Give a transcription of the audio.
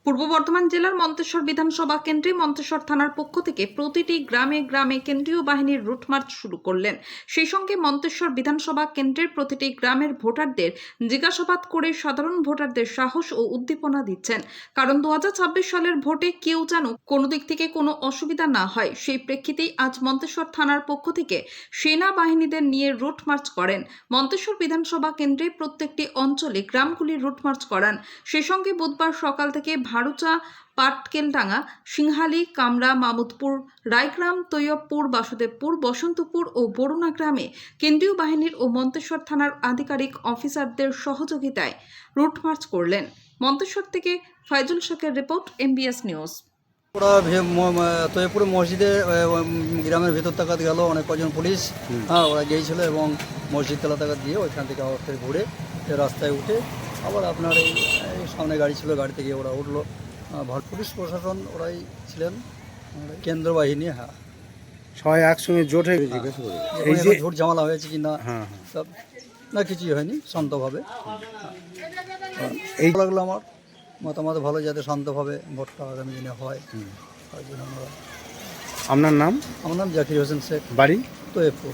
পূর্ব বর্ধমান জেলার মন্তেশ্বর বিধানসভা কেন্দ্রে মন্তেশ্বর থানার পক্ষ থেকে প্রতিটি গ্রামে গ্রামে কেন্দ্রীয় বাহিনীর রুট মার্চ শুরু করলেন। সেই সঙ্গে মন্তেশ্বর বিধানসভা কেন্দ্রের প্রতিটি গ্রামের ভোটারদের জিজ্ঞাসাবাদ করে সাধারণ ভোটারদের সাহস ও উদ্দীপনা দিচ্ছেন। কারণ 2026 সালের ভোটে কেউ যেন কোনো দিক থেকে কোনো অসুবিধা না হয়, সেই প্রেক্ষিতেই আজ মন্তেশ্বর থানার পক্ষ থেকে সেনাবাহিনীদের নিয়ে রুট মার্চ করেন। মন্তেশ্বর বিধানসভা কেন্দ্রে প্রত্যেকটি অঞ্চলে গ্রামগুলির রুট মার্চ করান। সেই সঙ্গে বুধবার সকাল থেকে ভারুচা, পাটকেলডাঙ্গা, সিংহালি, কামরা, মামুদপুর, রায়গ্রাম, তৈয়বপুর, বাসুদেবপুর, বসন্তপুর ও বরুণা গ্রামে কেন্দ্রীয় বাহিনীর ও মন্তেশ্বর থানার আধিকারিক অফিসারদের সহযোগিতায় রুট মার্চ করলেন। মন্তেশ্বর থেকে ফাইজুল শেখের রিপোর্ট, MBS নিউজ। ওরা তৈপুর মসজিদে গ্রামের ভেতর তাকাত গেল অনেক কজন পুলিশ। ওরা গিয়েছিল এবং মসজিদ তলা তাকাত দিয়ে ওইখান থেকে আবার ফের ঘুরে রাস্তায় উঠে আবার আপনার এই সামনে গাড়ি ছিল, গাড়ি থেকে ওরা উঠলো। পুলিশ প্রশাসন ওরাই ছিলেন, কেন্দ্র বাহিনী। হ্যাঁ, সবাই একসঙ্গে জোট হয়ে এই যে ঝুট ঝামেলা হয়েছে কি না সব না, কিছুই হয়নি, শান্তভাবে। এই লাগলো আমার মতামত ভালো, যাতে শান্তভাবে ভোটটা আগামী দিনে হয়। তার জন্য আপনার নাম? আমার নাম জাকির হোসেন শেখ, বাড়ি? তৈয়বপুর।